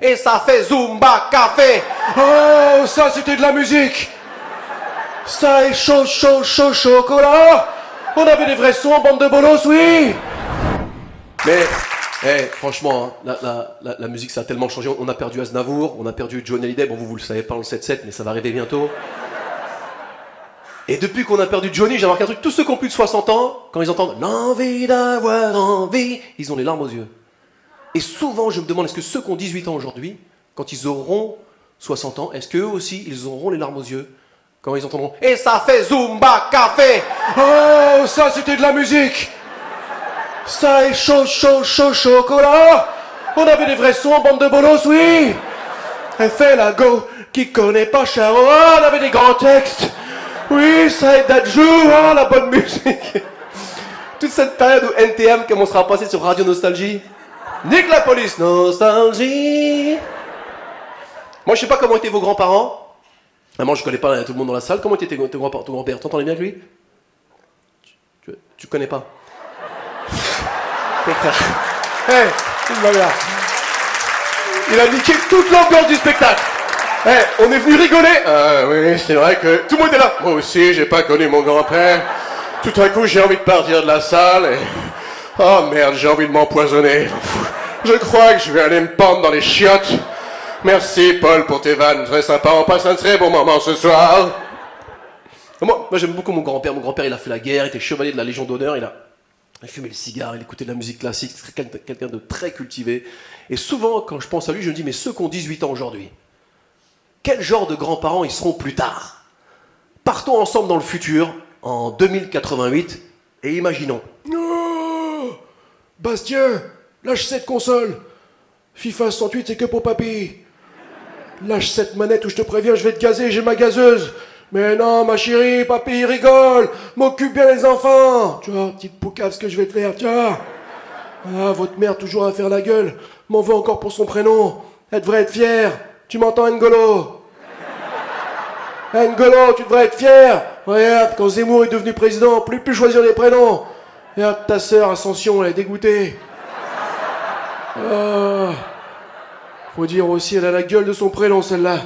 et ça fait Zumba Café. Oh, ça c'était de la musique. Ça est chaud, chaud, chaud, chocolat. On avait des vrais sons, bande de bolos, oui. Mais, franchement, hein, la musique ça a tellement changé. On a perdu Aznavour, on a perdu Johnny Hallyday. Bon, vous le savez pas, on le 7-7, mais ça va arriver bientôt. Et depuis qu'on a perdu Johnny, j'ai remarqué un truc. Tous ceux qui ont plus de 60 ans, quand ils entendent l'envie d'avoir envie, ils ont les larmes aux yeux. Et souvent, je me demande, est-ce que ceux qui ont 18 ans aujourd'hui, quand ils auront 60 ans, est-ce qu'eux aussi, ils auront les larmes aux yeux quand ils entendront et ça fait Zumba Café. Oh, ça c'était de la musique. Ça est chaud, chaud, chaud, chocolat. On avait des vrais sons, bande de bolos, oui. Elle fait la go, qui connaît pas Charo. Oh, on avait des grands textes. Oui, ça est d'Adjou, oh, la bonne musique. Toute cette période où NTM commencera à passer sur Radio Nostalgie. Nique la police, nostalgie. Moi, je sais pas comment étaient vos grands-parents. Moi, je connais pas tout le monde dans la salle. Comment était ton grand-père? T'entendais bien avec lui? Tu connais pas? Hey, il a niqué toute l'ambiance du spectacle. Hey, on est venu rigoler. Oui, c'est vrai que tout le monde est là. Moi aussi, j'ai pas connu mon grand-père. Tout à coup, j'ai envie de partir de la salle et... Oh merde, j'ai envie de m'empoisonner. Je crois que je vais aller me pendre dans les chiottes. Merci Paul pour tes vannes, très sympa, on passe un très bon moment ce soir. Moi j'aime beaucoup mon grand-père. Mon grand-père, il a fait la guerre, il était chevalier de la Légion d'honneur, il fumait le cigare, il écoutait de la musique classique, c'était quelqu'un de très cultivé. Et souvent, quand je pense à lui, je me dis, mais ceux qui ont 18 ans aujourd'hui, quel genre de grands-parents ils seront plus tard? Partons ensemble dans le futur, en 2088, et imaginons. Oh, Bastien, lâche cette console. FIFA 68, c'est que pour papy. Lâche cette manette ou je te préviens, je vais te gazer, j'ai ma gazeuse. Mais non, ma chérie, papy, il rigole. M'occupe bien les enfants. Tu vois, petite poucave, ce que je vais te faire, tiens. Ah, votre mère, toujours à faire la gueule. M'en veut encore pour son prénom. Elle devrait être fière. Tu m'entends, N'Golo? N'Golo, tu devrais être fier. Regarde, quand Zemmour est devenu président, on ne peut plus choisir les prénoms. Regarde, ta sœur, Ascension, elle est dégoûtée. Faut dire aussi, elle a la gueule de son prénom, celle-là.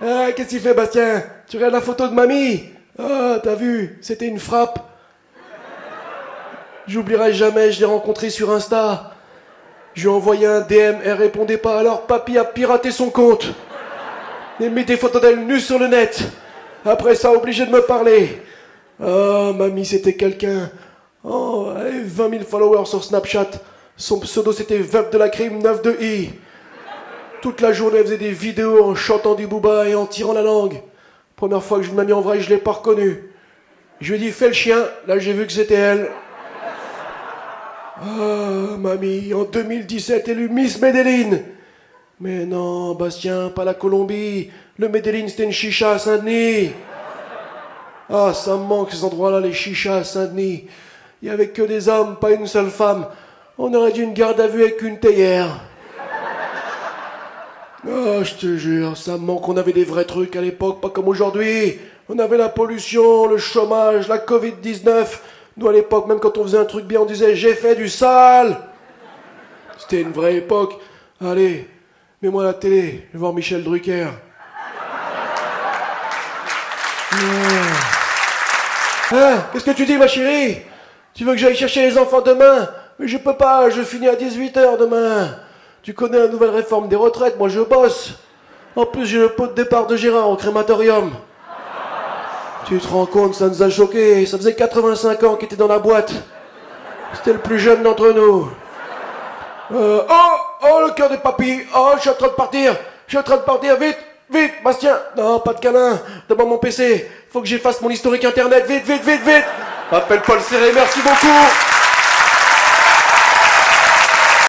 Ah, qu'est-ce qu'il fait, Bastien? Tu regardes la photo de mamie? Ah, t'as vu? C'était une frappe. J'oublierai jamais, je l'ai rencontrée sur Insta. Je lui ai envoyé un DM, elle répondait pas, alors papy a piraté son compte. Il mis des photos d'elle nue sur le net. Après ça, obligé de me parler. Ah, mamie, c'était quelqu'un. Oh, elle avait 20 000 followers sur Snapchat. Son pseudo, c'était Veuve de la Crime 9 de I. Toute la journée, elle faisait des vidéos en chantant du booba et en tirant la langue. Première fois que je l'ai mis en vrai, je l'ai pas reconnue. Je lui ai dit, fais le chien. Là, j'ai vu que c'était elle. Ah, mamie, en 2017, élue Miss Medellin. Mais non, Bastien, pas la Colombie. Le Medellin, c'était une chicha à Saint-Denis. Ah, ça me manque ces endroits-là, les chichas à Saint-Denis. Il n'y avait que des hommes, pas une seule femme. On aurait dû une garde à vue avec une théière. Ah, je te jure, ça me manque. On avait des vrais trucs à l'époque, pas comme aujourd'hui. On avait la pollution, le chômage, la Covid-19. Nous, à l'époque, même quand on faisait un truc bien, on disait « j'ai fait du sale ». C'était une vraie époque. Allez, mets-moi la télé, je vais voir Michel Drucker. Qu'est-ce que tu dis, ma chérie? Tu veux que j'aille chercher les enfants demain? Mais je peux pas, je finis à 18h demain. Tu connais la nouvelle réforme des retraites, moi je bosse. En plus, j'ai le pot de départ de Gérard au crématorium. Tu te rends compte, ça nous a choqués. Ça faisait 85 ans qu'il était dans la boîte. C'était le plus jeune d'entre nous. Oh, le cœur des papilles. Oh, je suis en train de partir. Vite, vite, Bastien. Non, pas de câlin. Devant mon PC. Faut que j'efface mon historique internet. Vite. Appelle Paul Serré, merci beaucoup.